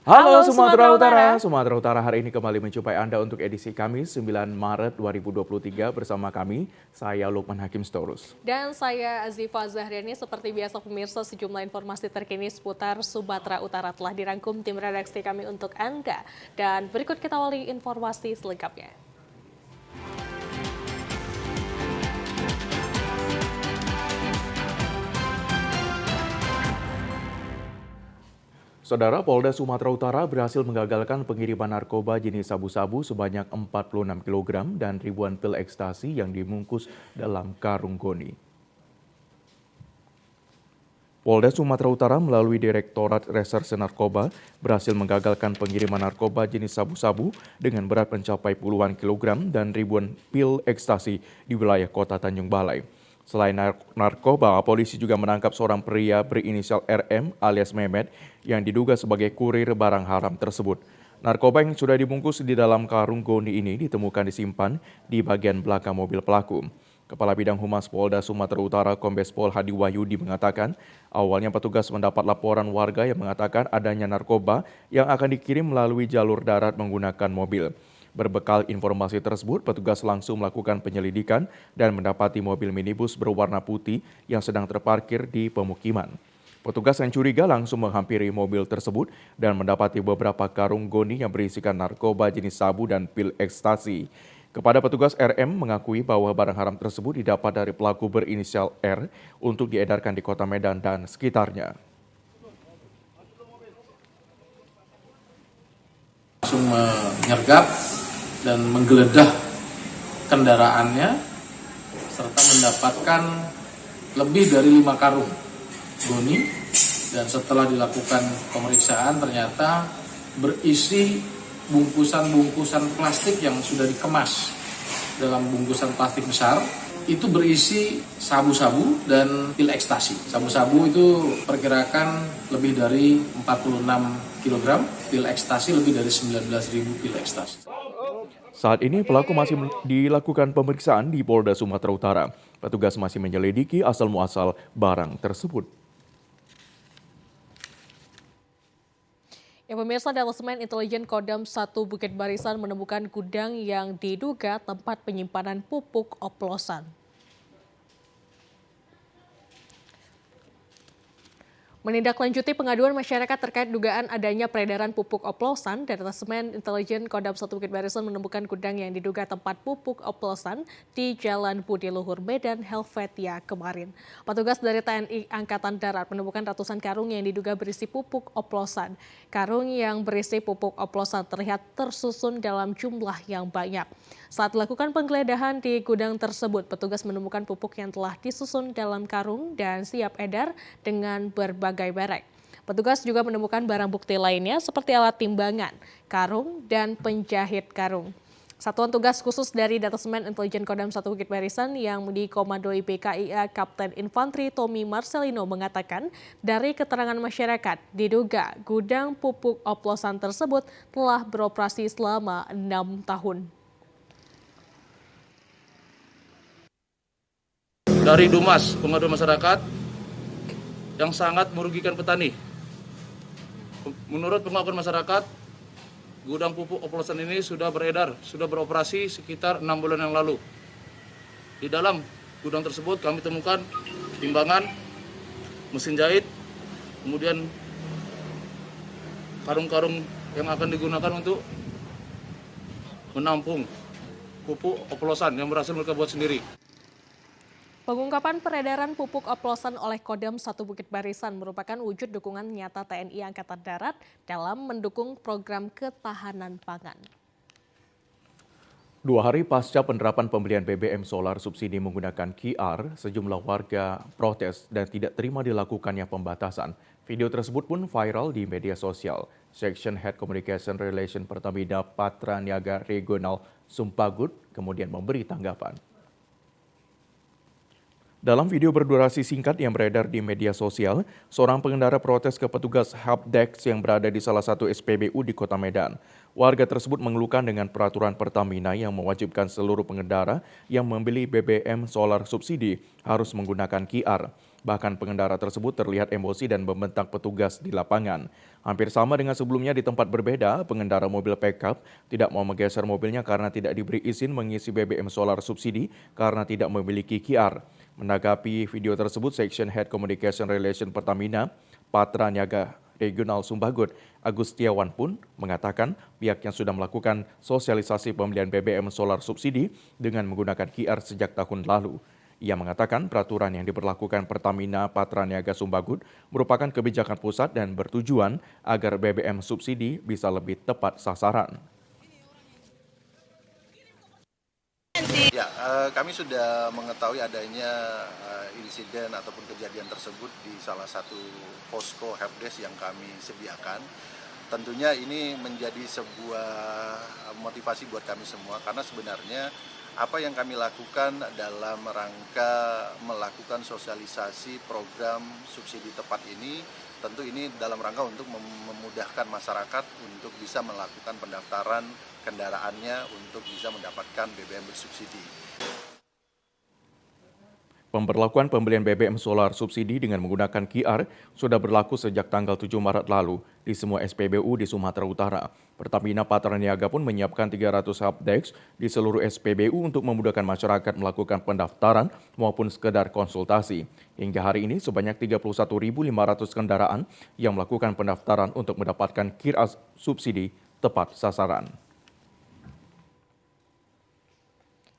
Halo Halo Sumatera Sumatera Utara. Utara. Sumatera Utara hari ini kembali menjumpai Anda untuk edisi Kamis 9 Maret 2023 bersama kami, saya Lukman Hakim Storus. Dan saya Azifa Zahriani. Seperti biasa pemirsa, sejumlah informasi terkini seputar Sumatera Utara telah dirangkum tim redaksi kami untuk Anda. Dan berikut kita awali informasi selengkapnya. Saudara, Polda Sumatera Utara berhasil menggagalkan pengiriman narkoba jenis sabu-sabu sebanyak 46 kg dan ribuan pil ekstasi yang dibungkus dalam karung goni. Polda Sumatera Utara melalui Direktorat Reserse Narkoba berhasil menggagalkan pengiriman narkoba jenis sabu-sabu dengan berat mencapai puluhan kilogram dan ribuan pil ekstasi di wilayah kota Tanjung Balai. Selain narkoba, polisi juga menangkap seorang pria berinisial RM alias Mehmet yang diduga sebagai kurir barang haram tersebut. Narkoba yang sudah dibungkus di dalam karung goni ini ditemukan disimpan di bagian belakang mobil pelaku. Kepala Bidang Humas Polda Sumatera Utara Kombes Pol Hadi Wahyudi mengatakan, awalnya petugas mendapat laporan warga yang mengatakan adanya narkoba yang akan dikirim melalui jalur darat menggunakan mobil. Berbekal informasi tersebut, petugas langsung melakukan penyelidikan dan mendapati mobil minibus berwarna putih yang sedang terparkir di pemukiman. Petugas yang curiga langsung menghampiri mobil tersebut dan mendapati beberapa karung goni yang berisikan narkoba jenis sabu dan pil ekstasi. Kepada petugas, RM mengakui bahwa barang haram tersebut didapat dari pelaku berinisial R untuk diedarkan di Kota Medan dan sekitarnya. Langsung menyergap dan menggeledah kendaraannya serta mendapatkan lebih dari 5 karung goni, dan setelah dilakukan pemeriksaan ternyata berisi bungkusan-bungkusan plastik yang sudah dikemas dalam bungkusan plastik besar. Itu berisi sabu-sabu dan pil ekstasi. Sabu-sabu itu perkirakan lebih dari 46 kg, pil ekstasi lebih dari 19.000 pil ekstasi. Saat ini pelaku masih dilakukan pemeriksaan di Polda Sumatera Utara. Petugas masih menyelidiki asal-muasal barang tersebut. Ya pemirsa, Detesemen Intelijen Kodam 1 Bukit Barisan menemukan gudang yang diduga tempat penyimpanan pupuk oplosan. Menindaklanjuti pengaduan masyarakat terkait dugaan adanya peredaran pupuk oplosan, Detesemen Intelijen Kodam 1 Bukit Barisan menemukan gudang yang diduga tempat pupuk oplosan di Jalan Budi Luhur, Medan, Helvetia kemarin. Petugas dari TNI Angkatan Darat menemukan ratusan karung yang diduga berisi pupuk oplosan. Karung yang berisi pupuk oplosan terlihat tersusun dalam jumlah yang banyak. Saat dilakukan penggeledahan di gudang tersebut, petugas menemukan pupuk yang telah disusun dalam karung dan siap edar dengan berbagai merek. Petugas juga menemukan barang bukti lainnya seperti alat timbangan, karung, dan penjahit karung. Satuan tugas khusus dari Detesemen Intelijen Kodam 1 Bukit Barisan yang dikomandoi BKIA Kapten Infantri Tommy Marcelino mengatakan, dari keterangan masyarakat, diduga gudang pupuk oplosan tersebut telah beroperasi selama 6 tahun. Dari Dumas, pengaduan masyarakat yang sangat merugikan petani. Menurut pengakuan masyarakat, gudang pupuk oplosan ini sudah beredar, sudah beroperasi sekitar 6 bulan yang lalu. Di dalam gudang tersebut kami temukan timbangan, mesin jahit, kemudian karung-karung yang akan digunakan untuk menampung pupuk oplosan yang berhasil mereka buat sendiri. Pengungkapan peredaran pupuk oplosan oleh Kodam 1 Bukit Barisan merupakan wujud dukungan nyata TNI Angkatan Darat dalam mendukung program ketahanan pangan. 2 hari pasca penerapan pembelian BBM solar subsidi menggunakan QR, sejumlah warga protes dan tidak terima dilakukannya pembatasan. Video tersebut pun viral di media sosial. Section Head Communication Relation Pertamina Patra Niaga Regional Sumpagut kemudian memberi tanggapan. Dalam video berdurasi singkat yang beredar di media sosial, seorang pengendara protes ke petugas Helpdesk yang berada di salah satu SPBU di Kota Medan. Warga tersebut mengeluhkan dengan peraturan Pertamina yang mewajibkan seluruh pengendara yang membeli BBM solar subsidi harus menggunakan QR. Bahkan pengendara tersebut terlihat emosi dan membentak petugas di lapangan. Hampir sama dengan sebelumnya di tempat berbeda, pengendara mobil pickup tidak mau menggeser mobilnya karena tidak diberi izin mengisi BBM solar subsidi karena tidak memiliki QR. Menanggapi video tersebut, Section Head Communication Relation Pertamina, Patra Niaga Regional Sumbagut, Agus Setiawan pun mengatakan pihaknya sudah melakukan sosialisasi pembelian BBM solar subsidi dengan menggunakan QR sejak tahun lalu. Ia mengatakan peraturan yang diberlakukan Pertamina Patra Niaga Sumbagut merupakan kebijakan pusat dan bertujuan agar BBM subsidi bisa lebih tepat sasaran. Ya, kami sudah mengetahui adanya insiden ataupun kejadian tersebut di salah satu posko helpdesk yang kami sediakan. Tentunya ini menjadi sebuah motivasi buat kami semua karena sebenarnya apa yang kami lakukan dalam rangka melakukan sosialisasi program subsidi tepat ini, tentu ini dalam rangka untuk memudahkan masyarakat untuk bisa melakukan pendaftaran kendaraannya untuk bisa mendapatkan BBM bersubsidi. Pemberlakuan pembelian BBM solar subsidi dengan menggunakan QR sudah berlaku sejak tanggal 7 Maret lalu di semua SPBU di Sumatera Utara. Pertamina Patra Niaga pun menyiapkan 300 helpdesk di seluruh SPBU untuk memudahkan masyarakat melakukan pendaftaran maupun sekedar konsultasi. Hingga hari ini sebanyak 31.500 kendaraan yang melakukan pendaftaran untuk mendapatkan QR subsidi tepat sasaran.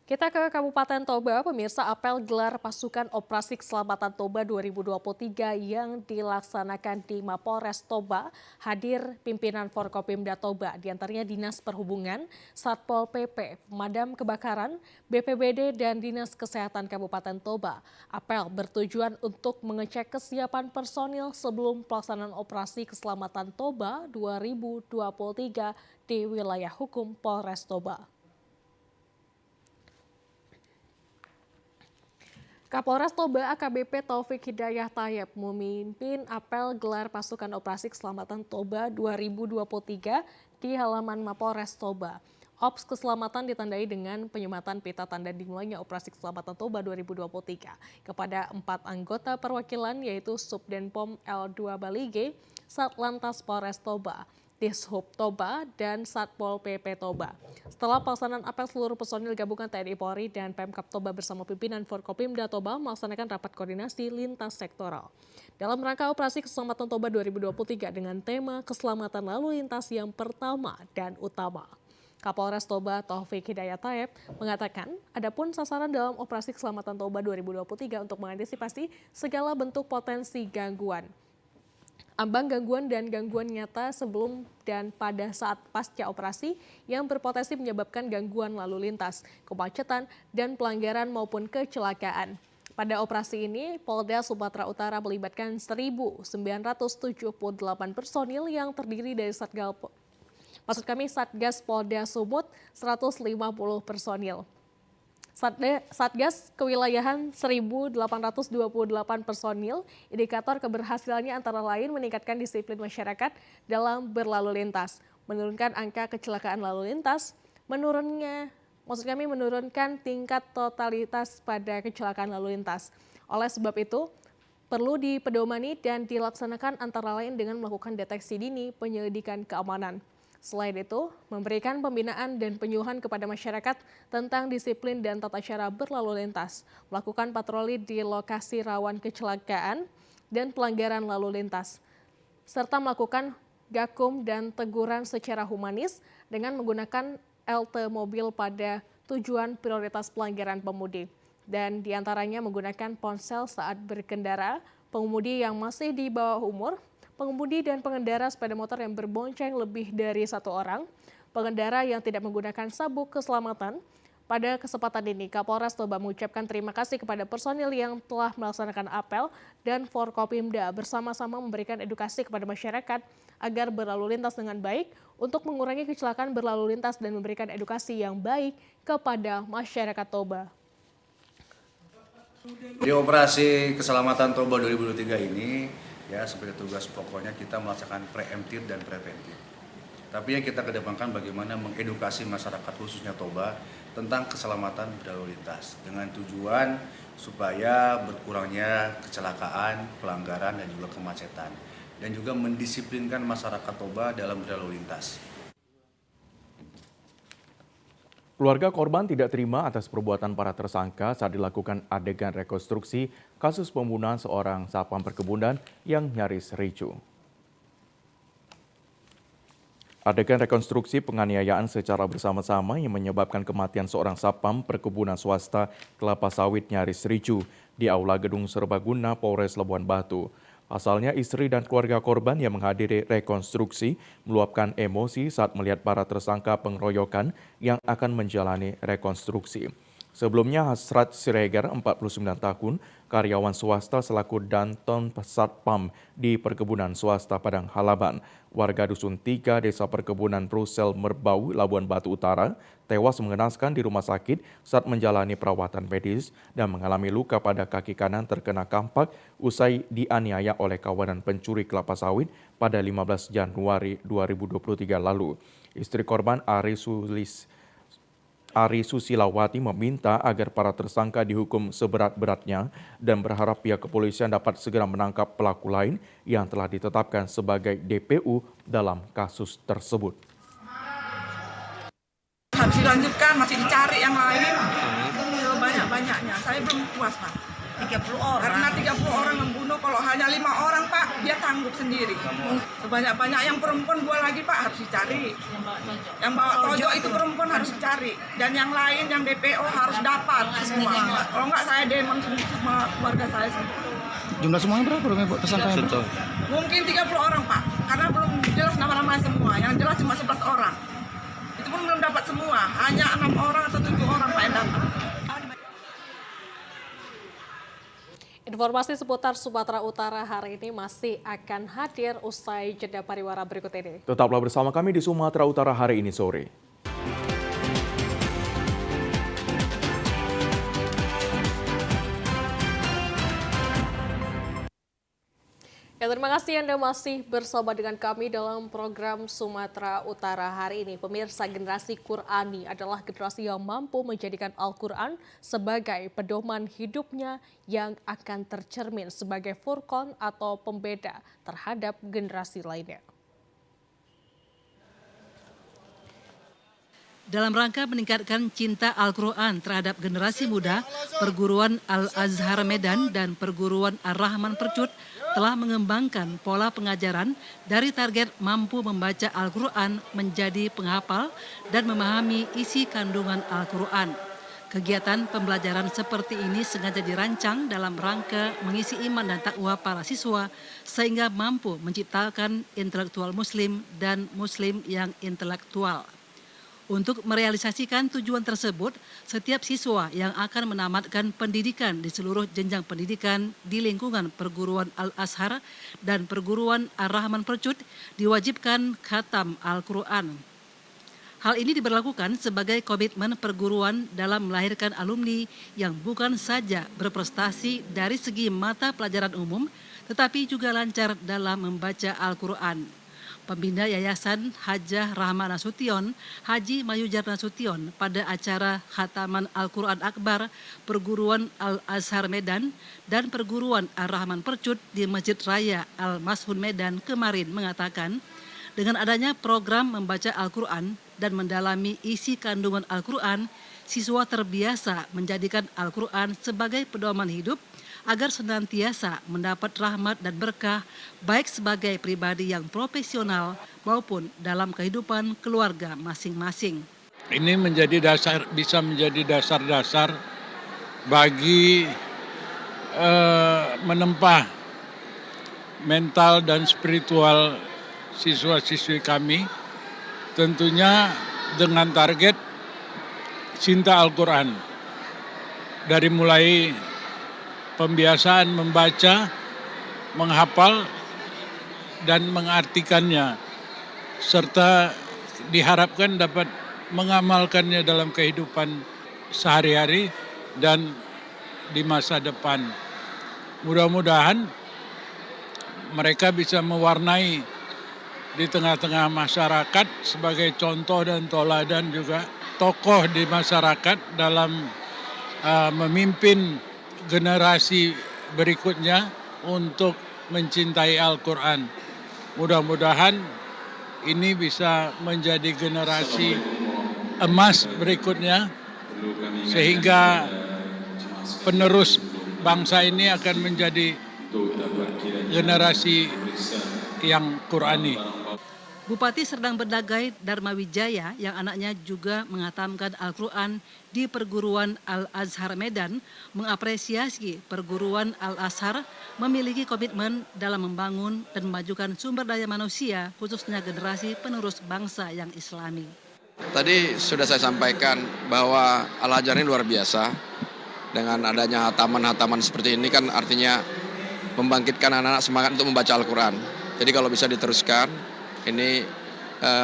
Kita ke Kabupaten Toba, pemirsa. Apel gelar pasukan operasi keselamatan Toba 2023 yang dilaksanakan di Mapolres Toba hadir pimpinan Forkopimda Toba, diantaranya Dinas Perhubungan, Satpol PP, Pemadam Kebakaran, BPBD, dan Dinas Kesehatan Kabupaten Toba. Apel bertujuan untuk mengecek kesiapan personil sebelum pelaksanaan operasi keselamatan Toba 2023 di wilayah hukum Polres Toba. Kapolres Toba AKBP Taufik Hidayah Tayeb memimpin apel gelar pasukan operasi keselamatan Toba 2023 di halaman Mapolres Toba. Ops keselamatan ditandai dengan penyematan pita tanda dimulainya operasi keselamatan Toba 2023 kepada 4 anggota perwakilan yaitu Subdenpom L2 Balige, Satlantas Polres Toba, Dishub Toba, dan Satpol PP Toba. Setelah pelaksanaan apel, seluruh personil gabungan TNI Polri dan Pemkab Toba bersama pimpinan Forkopimda Toba melaksanakan rapat koordinasi lintas sektoral. Dalam rangka operasi keselamatan Toba 2023 dengan tema keselamatan lalu lintas yang pertama dan utama. Kapolres Toba Taufik Hidayah Tayeb mengatakan, adapun sasaran dalam operasi keselamatan Toba 2023 untuk mengantisipasi segala bentuk potensi gangguan. Ambang gangguan dan gangguan nyata sebelum dan pada saat pasca operasi yang berpotensi menyebabkan gangguan lalu lintas, kemacetan, dan pelanggaran maupun kecelakaan. Pada operasi ini, Polda Sumatera Utara melibatkan 1.978 personil yang terdiri dari Satgas Polda Sumut 150 personil. Satgas Kewilayahan 1.828 personil. Indikator keberhasilannya antara lain meningkatkan disiplin masyarakat dalam berlalu lintas, menurunkan angka kecelakaan lalu lintas, menurunkan tingkat totalitas pada kecelakaan lalu lintas. Oleh sebab itu, perlu dipedomani dan dilaksanakan antara lain dengan melakukan deteksi dini penyelidikan keamanan. Selain itu, memberikan pembinaan dan penyuluhan kepada masyarakat tentang disiplin dan tata cara berlalu lintas, melakukan patroli di lokasi rawan kecelakaan dan pelanggaran lalu lintas, serta melakukan gakum dan teguran secara humanis dengan menggunakan LT mobil pada tujuan prioritas pelanggaran pemudi, dan diantaranya menggunakan ponsel saat berkendara, pengemudi yang masih di bawah umur, pengemudi dan pengendara sepeda motor yang berbonceng lebih dari 1 orang, pengendara yang tidak menggunakan sabuk keselamatan. Pada kesempatan ini, Kapolres Toba mengucapkan terima kasih kepada personil yang telah melaksanakan apel dan Forkopimda bersama-sama memberikan edukasi kepada masyarakat agar berlalu lintas dengan baik untuk mengurangi kecelakaan berlalu lintas dan memberikan edukasi yang baik kepada masyarakat Toba. Di operasi keselamatan Toba 2023 ini, ya sebagai tugas pokoknya kita melaksanakan preemptif dan preventif. Tapi yang kita kedepankan bagaimana mengedukasi masyarakat khususnya Toba tentang keselamatan berlalu lintas dengan tujuan supaya berkurangnya kecelakaan, pelanggaran dan juga kemacetan, dan juga mendisiplinkan masyarakat Toba dalam berlalu lintas. Keluarga korban tidak terima atas perbuatan para tersangka saat dilakukan adegan rekonstruksi kasus pembunuhan seorang satpam perkebunan yang nyaris ricuh. Adegan rekonstruksi penganiayaan secara bersama-sama yang menyebabkan kematian seorang satpam perkebunan swasta kelapa sawit nyaris ricuh di aula gedung serbaguna Polres Labuan Batu. Pasalnya istri dan keluarga korban yang menghadiri rekonstruksi meluapkan emosi saat melihat para tersangka pengeroyokan yang akan menjalani rekonstruksi. Sebelumnya Hasrat Siregar, 49 tahun, karyawan swasta selaku Danton Satpam di perkebunan swasta Padang Halaban, warga Dusun 3 Desa Perkebunan Brusel Merbau, Labuan Batu Utara, tewas mengenaskan di rumah sakit saat menjalani perawatan medis dan mengalami luka pada kaki kanan terkena kampak usai dianiaya oleh kawanan pencuri kelapa sawit pada 15 Januari 2023 lalu. Istri korban Ari Susilawati meminta agar para tersangka dihukum seberat-beratnya dan berharap pihak kepolisian dapat segera menangkap pelaku lain yang telah ditetapkan sebagai DPU dalam kasus tersebut. Harus dilanjutkan, masih dicari yang lain sebanyak-banyaknya. Saya belum puas, Pak. 30 orang. Karena 30 orang membunuh, kalau hanya 5 orang, Pak, dia tangguh sendiri. Sebanyak-banyak yang perempuan 2 lagi, Pak, harus dicari. Yang bawa tojok itu perempuan harus dicari. Dan yang lain, yang DPO harus dapat semua. Kalau enggak, saya demon sama keluarga saya semua. Jumlah semuanya berapa Bu tersangka? Mungkin 30 orang, Pak. Karena belum jelas nama-nama semua. Yang jelas cuma 11 orang. Itu pun belum dapat semua. Hanya 6 orang atau 7 orang, Pak, yang dapat. Informasi seputar Sumatera Utara hari ini masih akan hadir usai jeda pariwara berikut ini. Tetaplah bersama kami di Sumatera Utara hari ini sore. Ya, terima kasih Anda masih bersama dengan kami dalam program Sumatera Utara hari ini. Pemirsa, generasi Qurani adalah generasi yang mampu menjadikan Al-Quran sebagai pedoman hidupnya yang akan tercermin sebagai furqan atau pembeda terhadap generasi lainnya. Dalam rangka meningkatkan cinta Al-Quran terhadap generasi muda, Perguruan Al-Azhar Medan dan Perguruan Ar-Rahman Percut telah mengembangkan pola pengajaran dari target mampu membaca Al-Quran menjadi penghafal dan memahami isi kandungan Al-Quran. Kegiatan pembelajaran seperti ini sengaja dirancang dalam rangka mengisi iman dan takwa para siswa sehingga mampu menciptakan intelektual muslim dan muslim yang intelektual. Untuk merealisasikan tujuan tersebut, setiap siswa yang akan menamatkan pendidikan di seluruh jenjang pendidikan di lingkungan Perguruan Al-Azhar dan Perguruan Ar-Rahman Percut diwajibkan khatam Al-Quran. Hal ini diberlakukan sebagai komitmen perguruan dalam melahirkan alumni yang bukan saja berprestasi dari segi mata pelajaran umum, tetapi juga lancar dalam membaca Al-Quran. Pembina Yayasan Hajah Rahma Nasution, Haji Mayujar Nasution pada acara Khataman Al-Quran Akbar Perguruan Al-Azhar Medan dan Perguruan Ar-Rahman Percut di Masjid Raya Al-Mashun Medan kemarin mengatakan, dengan adanya program membaca Al-Quran dan mendalami isi kandungan Al-Quran, siswa terbiasa menjadikan Al-Quran sebagai pedoman hidup agar senantiasa mendapat rahmat dan berkah baik sebagai pribadi yang profesional maupun dalam kehidupan keluarga masing-masing. Ini bisa menjadi dasar-dasar bagi menempa mental dan spiritual siswa-siswi kami, tentunya dengan target cinta Al-Quran. Dari mulai pembiasaan membaca, menghafal, dan mengartikannya, serta diharapkan dapat mengamalkannya dalam kehidupan sehari-hari dan di masa depan. Mudah-mudahan mereka bisa mewarnai di tengah-tengah masyarakat sebagai contoh dan toladan juga tokoh di masyarakat dalam memimpin generasi berikutnya untuk mencintai Al-Quran. Mudah-mudahan ini bisa menjadi generasi emas berikutnya sehingga penerus bangsa ini akan menjadi generasi yang Qurani. Bupati Serdang Bedagai Dharma Wijaya yang anaknya juga menghatamkan Al-Quran di Perguruan Al-Azhar Medan mengapresiasi Perguruan Al-Azhar memiliki komitmen dalam membangun dan memajukan sumber daya manusia khususnya generasi penerus bangsa yang Islami. Tadi sudah saya sampaikan bahwa Al-Azhar ini luar biasa. Dengan adanya hataman-hataman seperti ini kan artinya membangkitkan anak-anak semangat untuk membaca Al-Quran. Jadi kalau bisa diteruskan, ini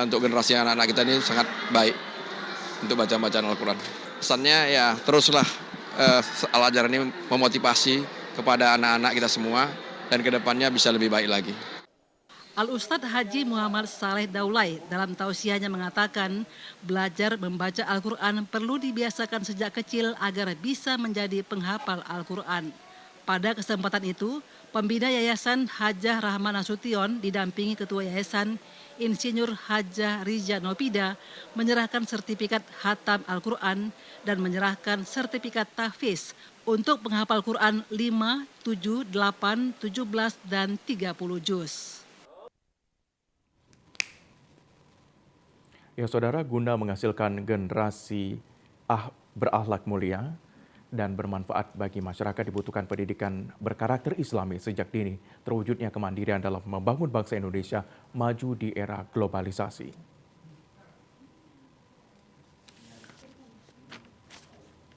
untuk generasi anak-anak kita ini sangat baik untuk bacaan Al-Quran. Pesannya ya teruslah Al-Azhar ini memotivasi kepada anak-anak kita semua dan kedepannya bisa lebih baik lagi. Al-Ustadz Haji Muhammad Saleh Daulay dalam tausiahnya mengatakan belajar membaca Al-Quran perlu dibiasakan sejak kecil agar bisa menjadi penghafal Al-Quran. Pada kesempatan itu, pembina Yayasan Hajah Rahman Nasution didampingi Ketua Yayasan Insinyur Hajah Riza Nopida menyerahkan sertifikat Hatam Al-Quran dan menyerahkan sertifikat tahfiz untuk penghafal Quran 5, 7, 8, 17, dan 30 juz. Ya saudara, guna menghasilkan generasi berakhlak mulia dan bermanfaat bagi masyarakat dibutuhkan pendidikan berkarakter Islami sejak dini, terwujudnya kemandirian dalam membangun bangsa Indonesia maju di era globalisasi.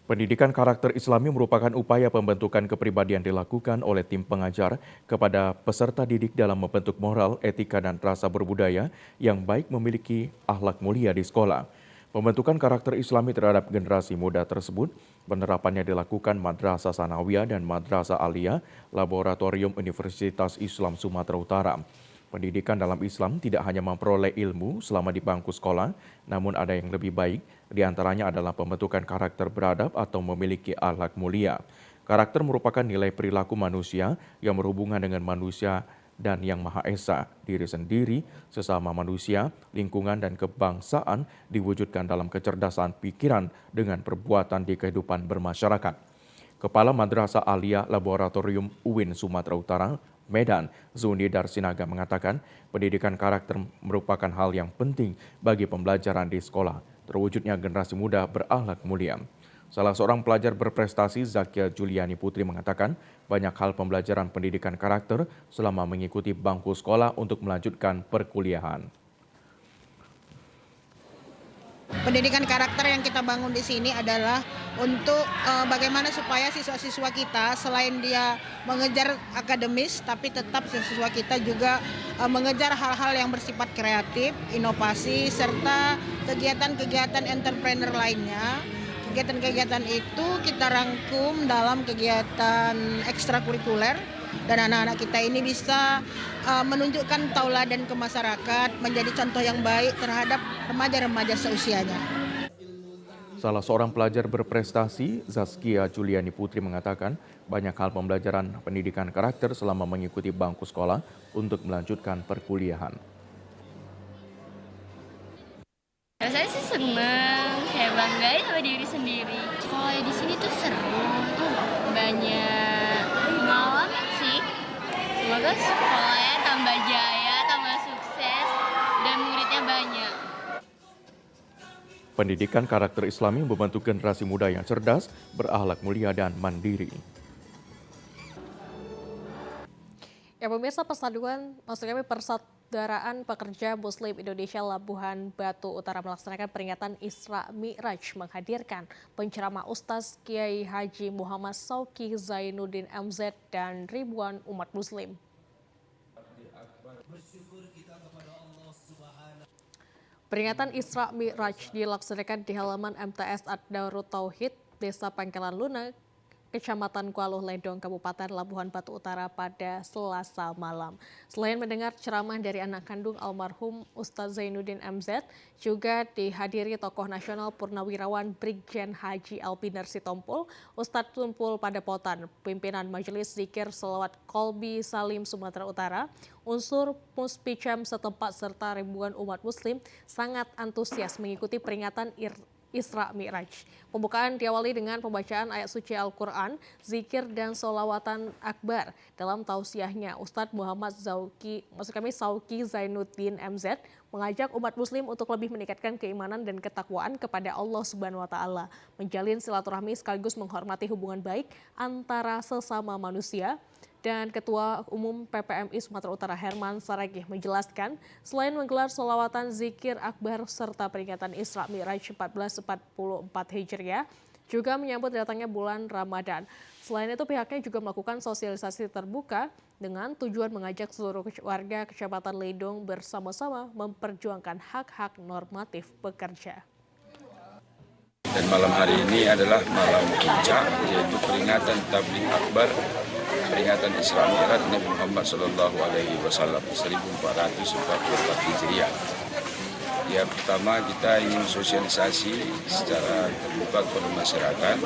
Pendidikan karakter Islami merupakan upaya pembentukan kepribadian dilakukan oleh tim pengajar kepada peserta didik dalam membentuk moral, etika, dan rasa berbudaya yang baik memiliki akhlak mulia di sekolah. Pembentukan karakter Islami terhadap generasi muda tersebut, penerapannya dilakukan Madrasah Sanawiyah dan Madrasah Aliyah, Laboratorium Universitas Islam Sumatera Utara. Pendidikan dalam Islam tidak hanya memperoleh ilmu selama di bangku sekolah, namun ada yang lebih baik, diantaranya adalah pembentukan karakter beradab atau memiliki akhlak mulia. Karakter merupakan nilai perilaku manusia yang berhubungan dengan manusia dan Yang Maha Esa, diri sendiri, sesama manusia, lingkungan, dan kebangsaan diwujudkan dalam kecerdasan pikiran dengan perbuatan di kehidupan bermasyarakat. Kepala Madrasah Aliyah Laboratorium UIN Sumatera Utara, Medan, Zuni Darsinaga mengatakan pendidikan karakter merupakan hal yang penting bagi pembelajaran di sekolah, terwujudnya generasi muda berakhlak mulia. Salah seorang pelajar berprestasi, Zakia Juliani Putri, mengatakan banyak hal pembelajaran pendidikan karakter selama mengikuti bangku sekolah untuk melanjutkan perkuliahan. Pendidikan karakter yang kita bangun di sini adalah untuk bagaimana supaya siswa-siswa kita selain dia mengejar akademis, tapi tetap siswa kita juga mengejar hal-hal yang bersifat kreatif, inovasi, serta kegiatan-kegiatan entrepreneur lainnya. Kegiatan-kegiatan itu kita rangkum dalam kegiatan ekstrakurikuler dan anak-anak kita ini bisa menunjukkan tauladan ke masyarakat, menjadi contoh yang baik terhadap remaja-remaja seusianya. Salah seorang pelajar berprestasi, Zaskia Juliani Putri, mengatakan banyak hal pembelajaran pendidikan karakter selama mengikuti bangku sekolah untuk melanjutkan perkuliahan. Rasanya sih seneng, kayak banggain sama diri sendiri. Sekolah di sini tuh seru, banyak pengalaman sih. Semoga sekolahnya tambah jaya, tambah sukses, dan muridnya banyak. Pendidikan karakter Islami membentuk generasi muda yang cerdas, berakhlak mulia, dan mandiri. Ya pemirsa, Persaudaraan Pekerja Muslim Indonesia Labuhan Batu Utara melaksanakan peringatan Isra Mi'raj menghadirkan penceramah Ustaz Kiai Haji Muhammad Sauki Zainuddin MZ dan ribuan umat Muslim. Peringatan Isra Mi'raj dilaksanakan di halaman MTS Ad-Darut Tauhid, Desa Pangkalan Lunak, Kecamatan Kuala Ledong, Kabupaten Labuhan Batu Utara pada Selasa malam. Selain mendengar ceramah dari anak kandung almarhum Ustadz Zainuddin MZ, juga dihadiri tokoh nasional Purnawirawan Brigjen Haji Albinar Sitompul, Ustadz Tumpul Padepotan, pimpinan Majelis Zikir Selawat Kolbi Salim Sumatera Utara, unsur Muspicam setempat serta ribuan umat muslim sangat antusias mengikuti peringatan Isra Mi'raj. Pembukaan diawali dengan pembacaan ayat suci Al-Quran, zikir dan sholawatan akbar. Dalam tausiahnya, Ustadz Muhammad Sauki Zainuddin MZ mengajak umat muslim untuk lebih meningkatkan keimanan dan ketakwaan kepada Allah Subhanahu wa Ta'ala, menjalin silaturahmi sekaligus menghormati hubungan baik antara sesama manusia. Dan Ketua Umum PPMI Sumatera Utara Herman Saragih menjelaskan, selain menggelar sholawatan zikir akbar serta peringatan Isra Mi'raj 1444 Hijriah, juga menyambut datangnya bulan Ramadan. Selain itu pihaknya juga melakukan sosialisasi terbuka dengan tujuan mengajak seluruh warga Kecamatan Ledong bersama-sama memperjuangkan hak-hak normatif pekerja. Dan malam hari ini adalah malam puncak, yaitu peringatan Tabligh Akbar, peringatan Isra Mi'raj Nabi Muhammad SAW 1444 Hijriah. Ya, pertama kita ingin sosialisasi secara terbuka kepada masyarakat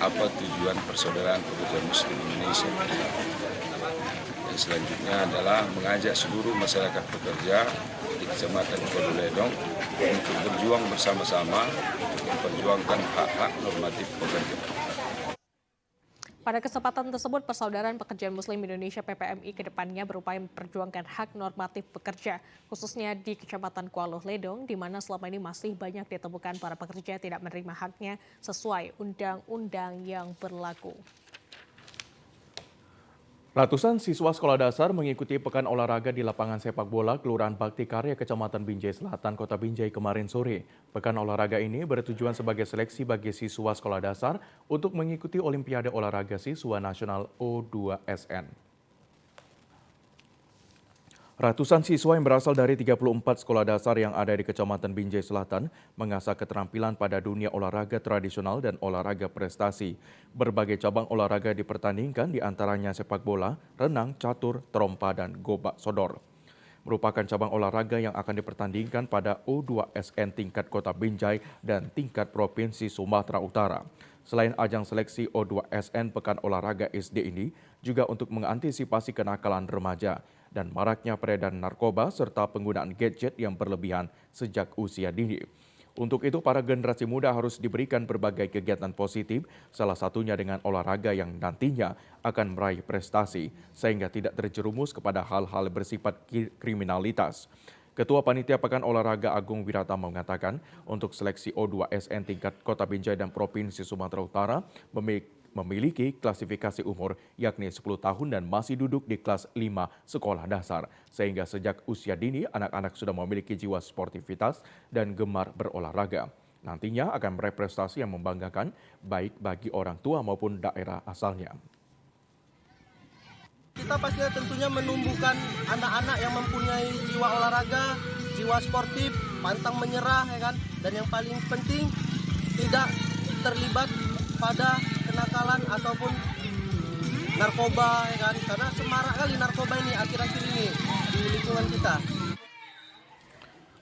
apa tujuan persaudaraan pekerja Muslim Indonesia. Dan selanjutnya adalah mengajak seluruh masyarakat pekerja di Kecamatan Kuala Ledong untuk berjuang bersama-sama untuk memperjuangkan hak-hak normatif pekerja. Pada kesempatan tersebut, Persaudaraan Pekerja Muslim Indonesia PPMI kedepannya berupaya memperjuangkan hak normatif pekerja, khususnya di Kecamatan Kuala Ledong, di mana selama ini masih banyak ditemukan para pekerja tidak menerima haknya sesuai undang-undang yang berlaku. Ratusan siswa sekolah dasar mengikuti pekan olahraga di lapangan sepak bola Kelurahan Bakti Karya Kecamatan Binjai Selatan, Kota Binjai kemarin sore. Pekan olahraga ini bertujuan sebagai seleksi bagi siswa sekolah dasar untuk mengikuti Olimpiade Olahraga Siswa Nasional O2SN. Ratusan siswa yang berasal dari 34 sekolah dasar yang ada di Kecamatan Binjai Selatan mengasah keterampilan pada dunia olahraga tradisional dan olahraga prestasi. Berbagai cabang olahraga dipertandingkan, di antaranya sepak bola, renang, catur, trompa, dan gobak sodor. Merupakan cabang olahraga yang akan dipertandingkan pada O2SN tingkat Kota Binjai dan tingkat Provinsi Sumatera Utara. Selain ajang seleksi O2SN, pekan olahraga SD ini juga untuk mengantisipasi kenakalan remaja dan maraknya peredaran narkoba serta penggunaan gadget yang berlebihan sejak usia dini. Untuk itu, para generasi muda harus diberikan berbagai kegiatan positif, salah satunya dengan olahraga yang nantinya akan meraih prestasi, sehingga tidak terjerumus kepada hal-hal bersifat kriminalitas. Ketua Panitia Pekan Olahraga Agung Wiratama mengatakan, untuk seleksi O2SN tingkat Kota Binjai dan Provinsi Sumatera Utara memiliki klasifikasi umur yakni 10 tahun dan masih duduk di kelas 5 sekolah dasar. Sehingga sejak usia dini, anak-anak sudah memiliki jiwa sportivitas dan gemar berolahraga. Nantinya akan meraih prestasi yang membanggakan baik bagi orang tua maupun daerah asalnya. Kita pastinya tentunya menumbuhkan anak-anak yang mempunyai jiwa olahraga, jiwa sportif, pantang menyerah, ya kan? Dan yang paling penting tidak terlibat pada kenakalan ataupun narkoba, ya kan? Karena semarak kali narkoba ini akhir-akhir ini di lingkungan kita.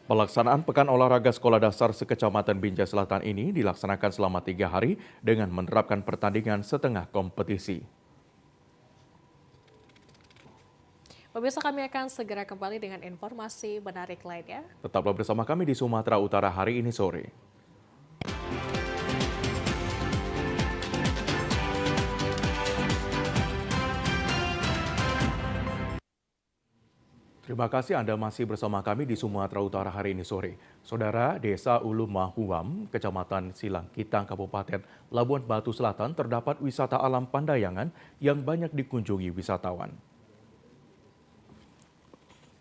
Pelaksanaan Pekan Olahraga Sekolah Dasar se-Kecamatan Binjai Selatan ini dilaksanakan selama 3 hari dengan menerapkan pertandingan setengah kompetisi. Pemirsa, kami akan segera kembali dengan informasi menarik lainnya. Tetaplah bersama kami di Sumatera Utara hari ini sore. Terima kasih Anda masih bersama kami di Sumatera Utara hari ini sore. Saudara, Desa Ulu Mahuam, Kecamatan Silangkitang, Kabupaten Labuan Batu Selatan terdapat wisata alam Pandayangan yang banyak dikunjungi wisatawan.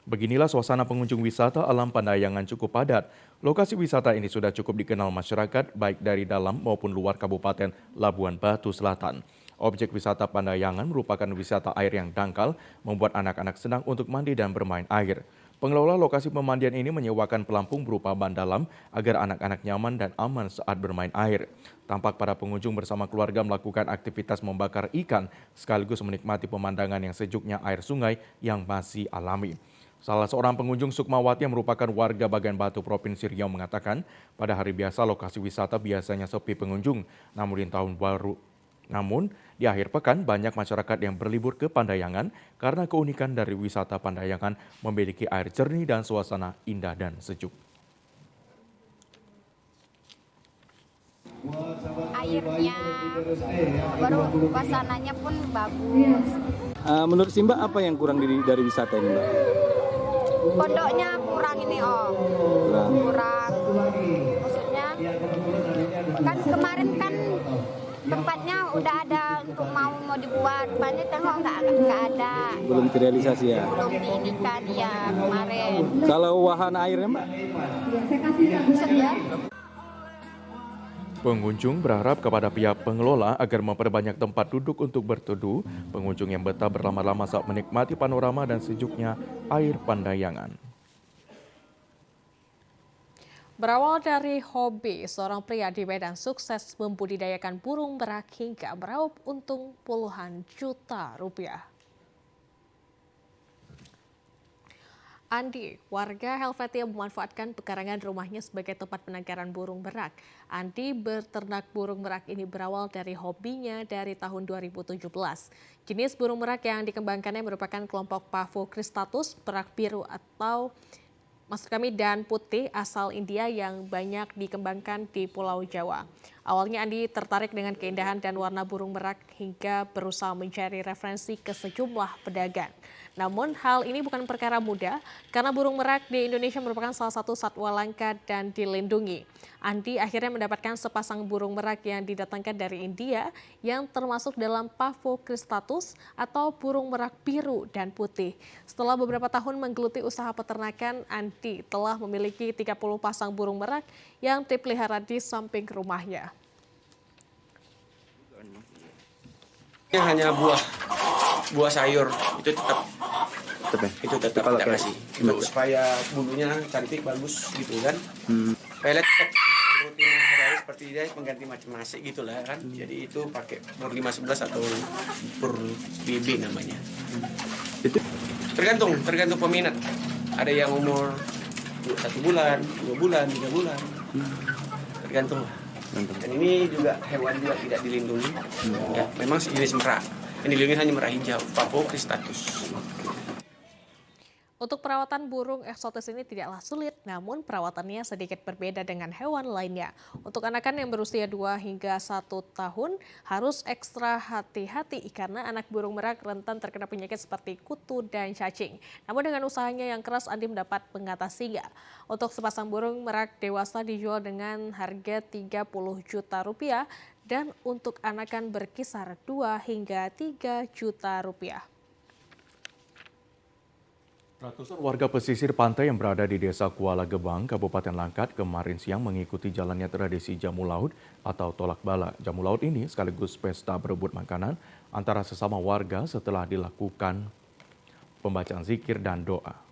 Beginilah suasana pengunjung wisata alam Pandayangan cukup padat. Lokasi wisata ini sudah cukup dikenal masyarakat baik dari dalam maupun luar Kabupaten Labuan Batu Selatan. Objek wisata Pandayangan merupakan wisata air yang dangkal, membuat anak-anak senang untuk mandi dan bermain air. Pengelola lokasi pemandian ini menyewakan pelampung berupa ban dalam agar anak-anak nyaman dan aman saat bermain air. Tampak para pengunjung bersama keluarga melakukan aktivitas membakar ikan sekaligus menikmati pemandangan yang sejuknya air sungai yang masih alami. Salah seorang pengunjung Sukmawati yang merupakan warga Bagan Batu Provinsi Riau mengatakan pada hari biasa lokasi wisata biasanya sepi pengunjung, namun di akhir pekan banyak masyarakat yang berlibur ke Pandayangan karena keunikan dari wisata Pandayangan memiliki air jernih dan suasana indah dan sejuk. Airnya baru suasananya pun bagus. Menurut Simba apa yang kurang dari wisata ini, Mbak? Pondoknya kurang ini Om. Kurang. Maksudnya kan kemarin kan tempatnya udah ada untuk mau dibuat, tempatnya tengok nggak ada. Belum terrealisasi ya? Belum diinikan ya kemarin. Kalau wahana airnya, Mbak? Bisa ya. Pengunjung berharap kepada pihak pengelola agar memperbanyak tempat duduk untuk berteduh pengunjung yang betah berlama-lama saat menikmati panorama dan sejuknya air Pandayangan. Berawal dari hobi, seorang pria di Medan sukses membudidayakan burung merak hingga meraup untung puluhan juta rupiah. Andi, warga Helvetia memanfaatkan pekarangan rumahnya sebagai tempat penangkaran burung merak. Andi berternak burung merak ini berawal dari hobinya dari tahun 2017. Jenis burung merak yang dikembangkannya merupakan kelompok Pavo cristatus, merak biru atau dan putih asal India yang banyak dikembangkan di Pulau Jawa. Awalnya Andi tertarik dengan keindahan dan warna burung merak hingga berusaha mencari referensi ke sejumlah pedagang. Namun hal ini bukan perkara mudah karena burung merak di Indonesia merupakan salah satu satwa langka dan dilindungi. Andi akhirnya mendapatkan sepasang burung merak yang didatangkan dari India yang termasuk dalam Pavo cristatus atau burung merak biru dan putih. Setelah beberapa tahun menggeluti usaha peternakan, Andi telah memiliki 30 pasang burung merak yang dipelihara di samping rumahnya. Ini hanya buah sayur itu tetap kita kasih supaya bulunya cantik bagus gitu kan. Pelet rutin hari seperti dia pengganti macam nasi gitulah kan. Jadi itu pakai pur 511 atau pur BB namanya. Itu tergantung peminat. Ada yang umur 1 bulan, 2 bulan, 3 bulan. Tergantung. Dan ini juga hewan juga tidak dilindungi. Ya, memang jenis merak. Yang dilindungi hanya merak hijau, Pavo cristatus. Untuk perawatan burung eksotis ini tidaklah sulit, namun perawatannya sedikit berbeda dengan hewan lainnya. Untuk anakan yang berusia 2 hingga 1 tahun harus ekstra hati-hati karena anak burung merak rentan terkena penyakit seperti kutu dan cacing. Namun dengan usahanya yang keras, Andi mendapat mengatasinya. Untuk sepasang burung merak dewasa dijual dengan harga 30 juta rupiah dan untuk anakan berkisar 2 hingga 3 juta rupiah. Ratusan warga pesisir pantai yang berada di Desa Kuala Gebang, Kabupaten Langkat kemarin siang mengikuti jalannya tradisi jamu laut atau tolak bala. Jamu laut ini sekaligus pesta berebut makanan antara sesama warga setelah dilakukan pembacaan zikir dan doa.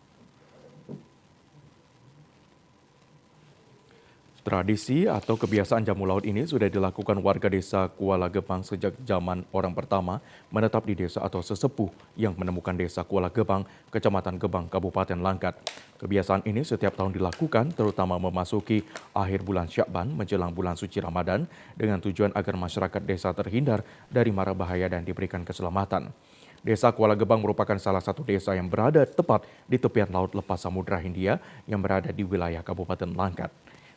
Tradisi atau kebiasaan jamu laut ini sudah dilakukan warga Desa Kuala Gebang sejak zaman orang pertama menetap di desa atau sesepuh yang menemukan Desa Kuala Gebang, Kecamatan Gebang, Kabupaten Langkat. Kebiasaan ini setiap tahun dilakukan terutama memasuki akhir bulan Syakban menjelang bulan suci Ramadan dengan tujuan agar masyarakat desa terhindar dari mara bahaya dan diberikan keselamatan. Desa Kuala Gebang merupakan salah satu desa yang berada tepat di tepian laut lepas Samudra Hindia yang berada di wilayah Kabupaten Langkat.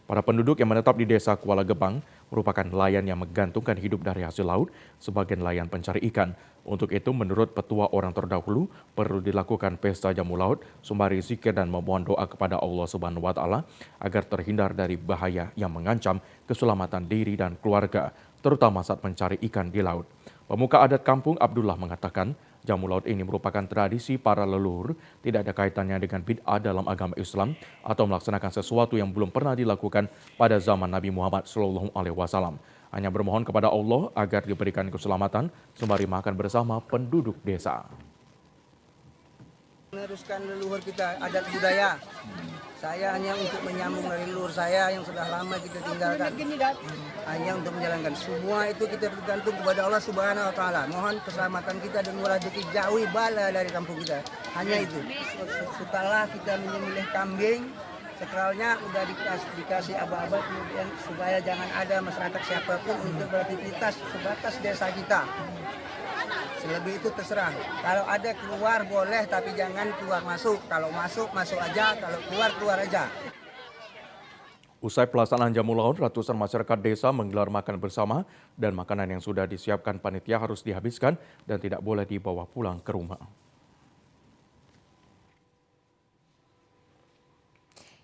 Para penduduk yang menetap di Desa Kuala Gebang merupakan nelayan yang menggantungkan hidup dari hasil laut sebagai nelayan pencari ikan. Untuk itu, menurut petua orang terdahulu, perlu dilakukan pesta jamu laut, sembari zikir dan memohon doa kepada Allah Subhanahu wa Ta'ala agar terhindar dari bahaya yang mengancam keselamatan diri dan keluarga, terutama saat mencari ikan di laut. Pemuka adat kampung Abdullah mengatakan, jamu laut ini merupakan tradisi para leluhur, tidak ada kaitannya dengan bid'ah dalam agama Islam atau melaksanakan sesuatu yang belum pernah dilakukan pada zaman Nabi Muhammad SAW. Hanya bermohon kepada Allah agar diberikan keselamatan sembari makan bersama penduduk desa. Meneruskan leluhur kita, adat budaya. Saya hanya untuk menyambung dari leluhur saya yang sudah lama kita tinggalkan. Hanya untuk menjalankan. Semua itu kita tergantung kepada Allah Subhanahu wa Ta'ala. Mohon keselamatan kita dan murah rezeki jauhi bala dari kampung kita. Hanya itu. Setelah kita menyembelih kambing, sakralnya udah dikasih abad-abad kemudian supaya jangan ada masyarakat siapapun untuk beraktivitas sebatas desa kita. Selebih itu terserah. Kalau ada keluar boleh, tapi jangan keluar masuk. Kalau masuk, masuk aja. Kalau keluar, keluar aja. Usai pelaksanaan jamu laut, ratusan masyarakat desa menggelar makan bersama dan makanan yang sudah disiapkan panitia harus dihabiskan dan tidak boleh dibawa pulang ke rumah.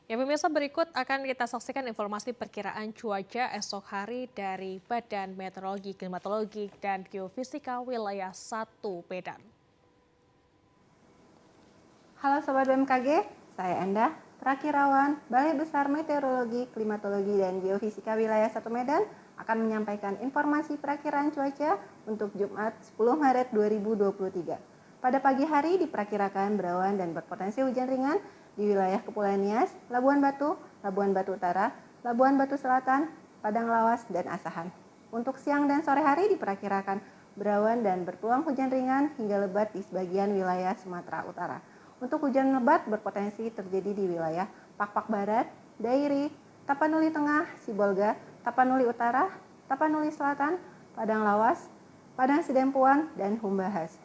Ya pemirsa, berikut akan kita saksikan informasi perkiraan cuaca esok hari dari Badan Meteorologi, Klimatologi, dan Geofisika wilayah 1 Medan. Halo Sobat BMKG, saya Endah, Prakirawan Balai Besar Meteorologi, Klimatologi, dan Geofisika wilayah 1 Medan akan menyampaikan informasi perakiraan cuaca untuk Jumat 10 Maret 2023. Pada pagi hari diperkirakan berawan dan berpotensi hujan ringan di wilayah Kepulauan Nias, Labuan Batu Utara, Labuan Batu Selatan, Padang Lawas, dan Asahan. Untuk siang dan sore hari diperkirakan berawan dan berpeluang hujan ringan hingga lebat di sebagian wilayah Sumatera Utara. Untuk hujan lebat berpotensi terjadi di wilayah Pakpak Barat, Dairi, Tapanuli Tengah, Sibolga, Tapanuli Utara, Tapanuli Selatan, Padang Lawas, Padang Sidempuan, dan Humbahas.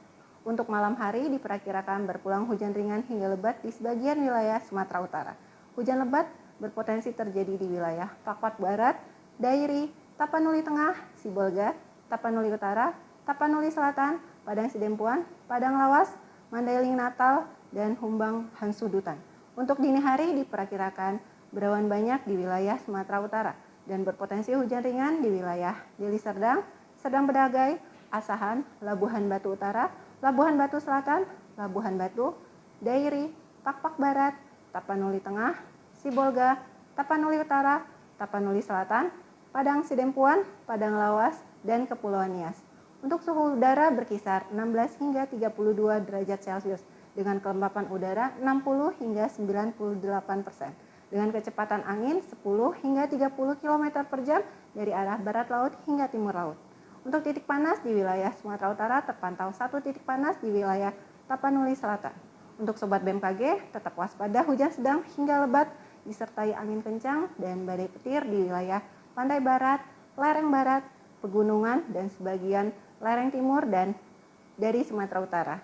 Untuk malam hari diperkirakan berpulang hujan ringan hingga lebat di sebagian wilayah Sumatera Utara. Hujan lebat berpotensi terjadi di wilayah Pakpak Barat, Dairi, Tapanuli Tengah, Sibolga, Tapanuli Utara, Tapanuli Selatan, Padang Sidempuan, Padang Lawas, Mandailing Natal, dan Humbang Hansudutan. Untuk dini hari diperkirakan berawan banyak di wilayah Sumatera Utara dan berpotensi hujan ringan di wilayah Deli Serdang, Serdang Bedagai, Asahan, Labuhan Batu Utara, Labuhan Batu Selatan, Labuhan Batu, Dairi, Pakpak Barat, Tapanuli Tengah, Sibolga, Tapanuli Utara, Tapanuli Selatan, Padang Sidempuan, Padang Lawas, dan Kepulauan Nias. Untuk suhu udara berkisar 16 hingga 32 derajat Celcius dengan kelembapan udara 60 hingga 98%. Dengan kecepatan angin 10 hingga 30 km per jam dari arah barat laut hingga timur laut. Untuk titik panas di wilayah Sumatera Utara terpantau 1 titik panas di wilayah Tapanuli Selatan. Untuk Sobat BMKG, tetap waspada hujan sedang hingga lebat disertai angin kencang dan badai petir di wilayah Pantai Barat, lereng barat, pegunungan, dan sebagian lereng timur dan dari Sumatera Utara.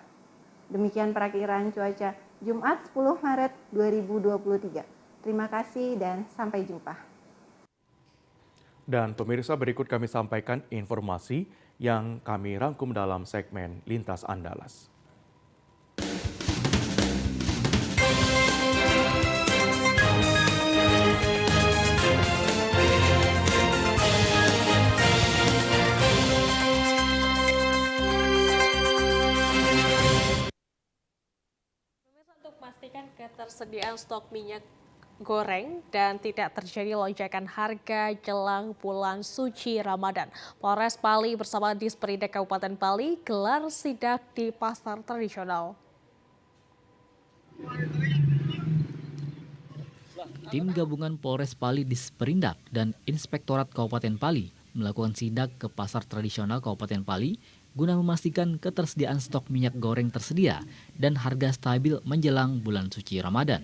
Demikian perakiraan cuaca Jumat 10 Maret 2023. Terima kasih dan sampai jumpa. Dan pemirsa, berikut kami sampaikan informasi yang kami rangkum dalam segmen Lintas Andalas. Untuk memastikan ketersediaan stok minyak goreng dan tidak terjadi lonjakan harga jelang bulan suci Ramadan, Polres Pali bersama Disperindak Kabupaten Pali gelar sidak di pasar tradisional. Tim gabungan Polres Pali Disperindak dan Inspektorat Kabupaten Pali melakukan sidak ke pasar tradisional Kabupaten Pali guna memastikan ketersediaan stok minyak goreng tersedia dan harga stabil menjelang bulan suci Ramadan.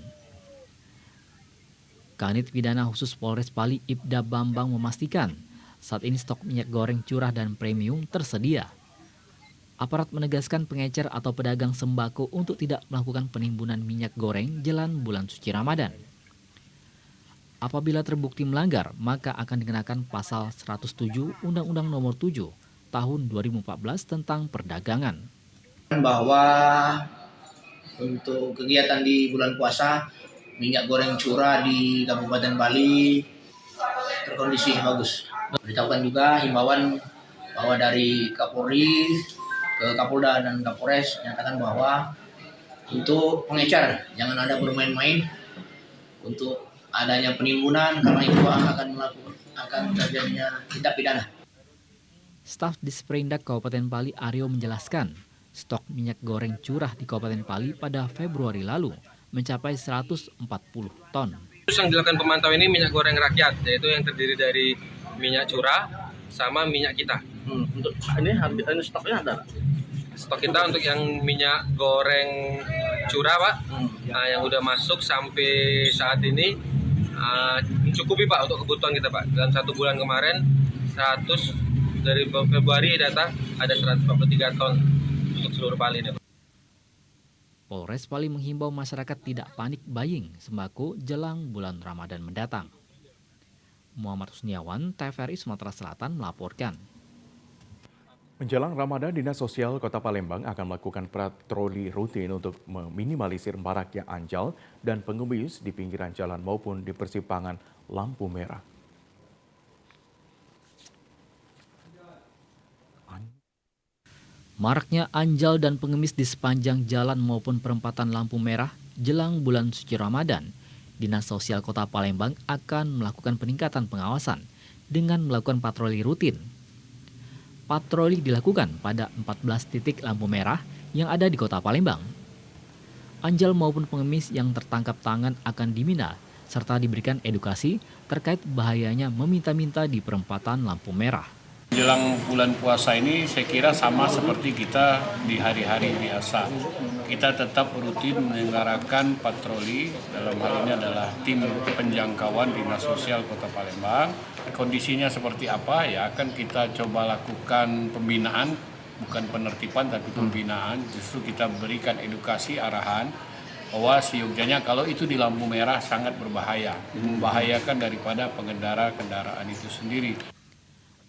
Kanit Pidana Khusus Polres Pali Ibda Bambang memastikan saat ini stok minyak goreng curah dan premium tersedia. Aparat menegaskan pengecer atau pedagang sembako untuk tidak melakukan penimbunan minyak goreng jelang bulan suci Ramadan. Apabila terbukti melanggar, maka akan dikenakan pasal 107 Undang-Undang Nomor 7 Tahun 2014 tentang perdagangan. Bahwa untuk kegiatan di bulan puasa, minyak goreng curah di Kabupaten Pali terkondisi bagus. Beritahukan juga himbauan bahwa dari Kapolri ke Kapolda dan Kapolres menyatakan bahwa untuk pengecer jangan ada bermain-main untuk adanya penimbunan, karena itu akan terjadinya tindak pidana. Staf Disperindak Kabupaten Pali Aryo menjelaskan, Stok minyak goreng curah di Kabupaten Pali pada Februari lalu mencapai 140 ton. Yang dilakukan pemantauan ini minyak goreng rakyat, yaitu yang terdiri dari minyak curah sama minyak kita. Untuk ini stoknya ada? Stok kita untuk yang minyak goreng curah, Pak, yang udah masuk sampai saat ini mencukupi, Pak, untuk kebutuhan kita, Pak. Dalam 1 bulan kemarin, dari Februari data ada 143 ton untuk seluruh Pali. Polres Pali menghimbau masyarakat tidak panik buying sembako jelang bulan Ramadan mendatang. Muhammad Husniawan, TVRI Sumatera Selatan melaporkan. Menjelang Ramadan, Dinas Sosial Kota Palembang akan melakukan patroli rutin untuk meminimalisir maraknya anjal dan pengemis di pinggiran jalan maupun di persimpangan lampu merah. Maraknya anjal dan pengemis di sepanjang jalan maupun perempatan lampu merah jelang bulan suci Ramadan, Dinas Sosial Kota Palembang akan melakukan peningkatan pengawasan dengan melakukan patroli rutin. Patroli dilakukan pada 14 titik lampu merah yang ada di Kota Palembang. Anjal maupun pengemis yang tertangkap tangan akan dimina serta diberikan edukasi terkait bahayanya meminta-minta di perempatan lampu merah. Jelang bulan puasa ini saya kira sama seperti kita di hari-hari biasa. Kita tetap rutin menyelenggarakan patroli, dalam hal ini adalah tim penjangkauan Dinas Sosial Kota Palembang. Kondisinya seperti apa ya akan kita coba lakukan pembinaan, bukan penertiban tapi pembinaan. Justru kita berikan edukasi arahan bahwa seyogyanya kalau itu di lampu merah sangat berbahaya, membahayakan daripada pengendara kendaraan itu sendiri.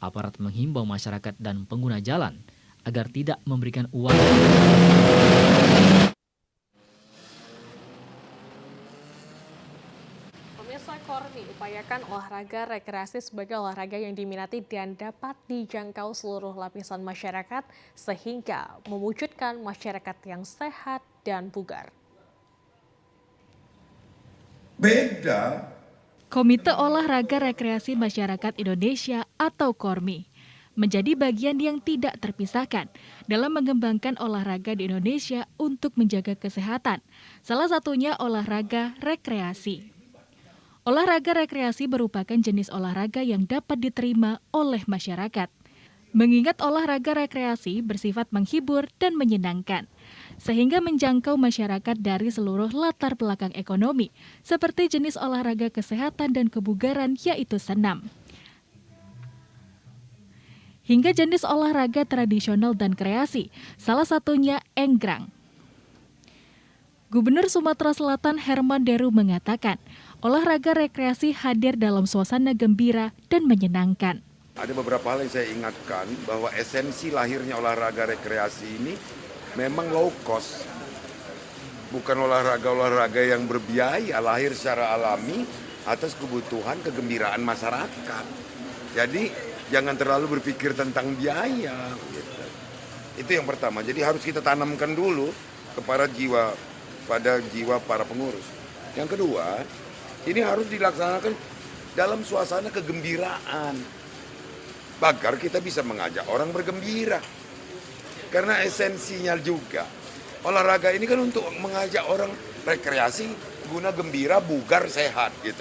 Aparat menghimbau masyarakat dan pengguna jalan agar tidak memberikan uang. Pemirsa, Kormi upayakan olahraga rekreasi sebagai olahraga yang diminati dan dapat dijangkau seluruh lapisan masyarakat sehingga mewujudkan masyarakat yang sehat dan bugar. Beda. Komite Olahraga Rekreasi Masyarakat Indonesia atau KORMI menjadi bagian yang tidak terpisahkan dalam mengembangkan olahraga di Indonesia untuk menjaga kesehatan, salah satunya olahraga rekreasi. Olahraga rekreasi merupakan jenis olahraga yang dapat diterima oleh masyarakat. Mengingat olahraga rekreasi bersifat menghibur dan menyenangkan, sehingga menjangkau masyarakat dari seluruh latar belakang ekonomi, seperti jenis olahraga kesehatan dan kebugaran yaitu senam. Hingga jenis olahraga tradisional dan kreasi, salah satunya enggrang. Gubernur Sumatera Selatan Herman Deru mengatakan, olahraga rekreasi hadir dalam suasana gembira dan menyenangkan. Ada beberapa hal yang saya ingatkan bahwa esensi lahirnya olahraga rekreasi ini memang low cost. Bukan olahraga-olahraga yang berbiaya, lahir secara alami atas kebutuhan kegembiraan masyarakat. Jadi jangan terlalu berpikir tentang biaya. Gitu. Itu yang pertama. Jadi harus kita tanamkan dulu kepada jiwa para pengurus. Yang kedua, ini harus dilaksanakan dalam suasana kegembiraan. Agar kita bisa mengajak orang bergembira. Karena esensinya juga, olahraga ini kan untuk mengajak orang rekreasi, guna gembira, bugar, sehat gitu.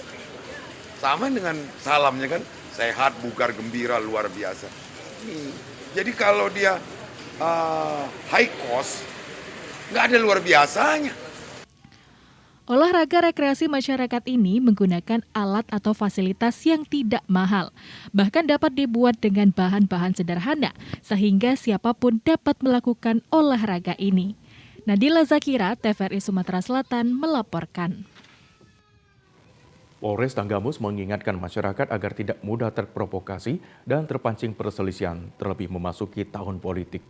Sama dengan salamnya kan, sehat, bugar, gembira, luar biasa. Jadi kalau dia high cost, nggak ada luar biasanya. Olahraga rekreasi masyarakat ini menggunakan alat atau fasilitas yang tidak mahal, bahkan dapat dibuat dengan bahan-bahan sederhana, sehingga siapapun dapat melakukan olahraga ini. Nadila Zakira, TVRI Sumatera Selatan melaporkan. Polres Tanggamus mengingatkan masyarakat agar tidak mudah terprovokasi dan terpancing perselisihan, terlebih memasuki tahun politik.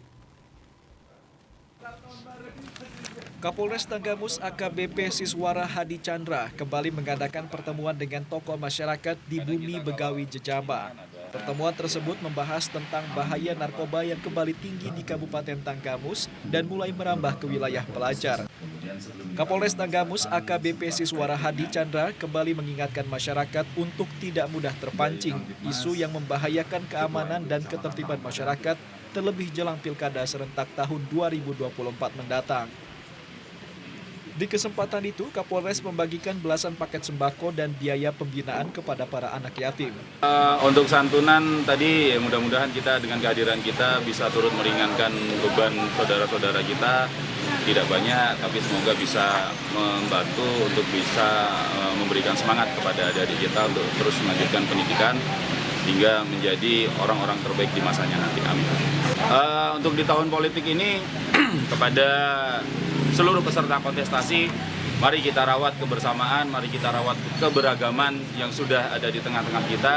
Kapolres Tanggamus AKBP Siswara Hadi Chandra kembali mengadakan pertemuan dengan tokoh masyarakat di Bumi Begawi Jejaba. Pertemuan tersebut membahas tentang bahaya narkoba yang kembali tinggi di Kabupaten Tanggamus dan mulai merambah ke wilayah pelajar. Kapolres Tanggamus AKBP Siswara Hadi Chandra kembali mengingatkan masyarakat untuk tidak mudah terpancing isu yang membahayakan keamanan dan ketertiban masyarakat terlebih jelang Pilkada serentak tahun 2024 mendatang. Di kesempatan itu, Kapolres membagikan belasan paket sembako dan biaya pembinaan kepada para anak yatim. Untuk santunan tadi, mudah-mudahan kita dengan kehadiran kita bisa turut meringankan beban saudara-saudara kita. Tidak banyak, tapi semoga bisa membantu untuk bisa memberikan semangat kepada adik-adik kita untuk terus melanjutkan pendidikan hingga menjadi orang-orang terbaik di masanya nanti. Amin. Untuk di tahun politik ini, kepada seluruh peserta kontestasi, mari kita rawat kebersamaan, mari kita rawat keberagaman yang sudah ada di tengah-tengah kita.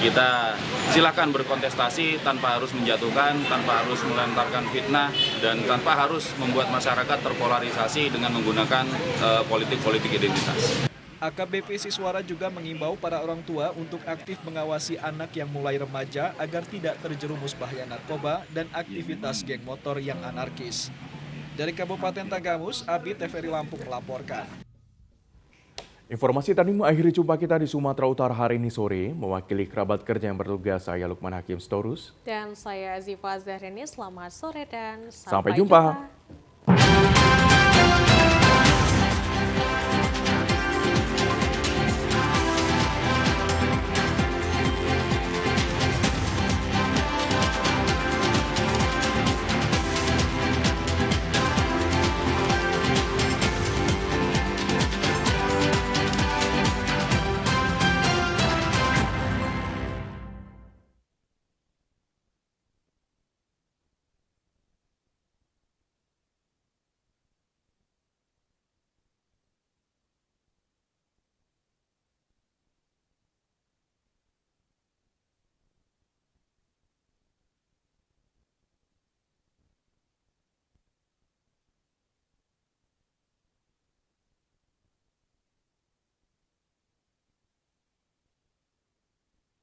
Kita silakan berkontestasi tanpa harus menjatuhkan, tanpa harus melantarkan fitnah, dan tanpa harus membuat masyarakat terpolarisasi dengan menggunakan politik-politik identitas. AKBP Siswara juga mengimbau para orang tua untuk aktif mengawasi anak yang mulai remaja agar tidak terjerumus bahaya narkoba dan aktivitas geng motor yang anarkis. Dari Kabupaten Tanggamus, Abi TVRI Lampung melaporkan. Informasi tadi mengakhiri jumpa kita di Sumatera Utara hari ini sore. Mewakili kerabat kerja yang bertugas, saya Lukman Hakim Storus. Dan saya Ziva Zahrini, selamat sore dan sampai jumpa.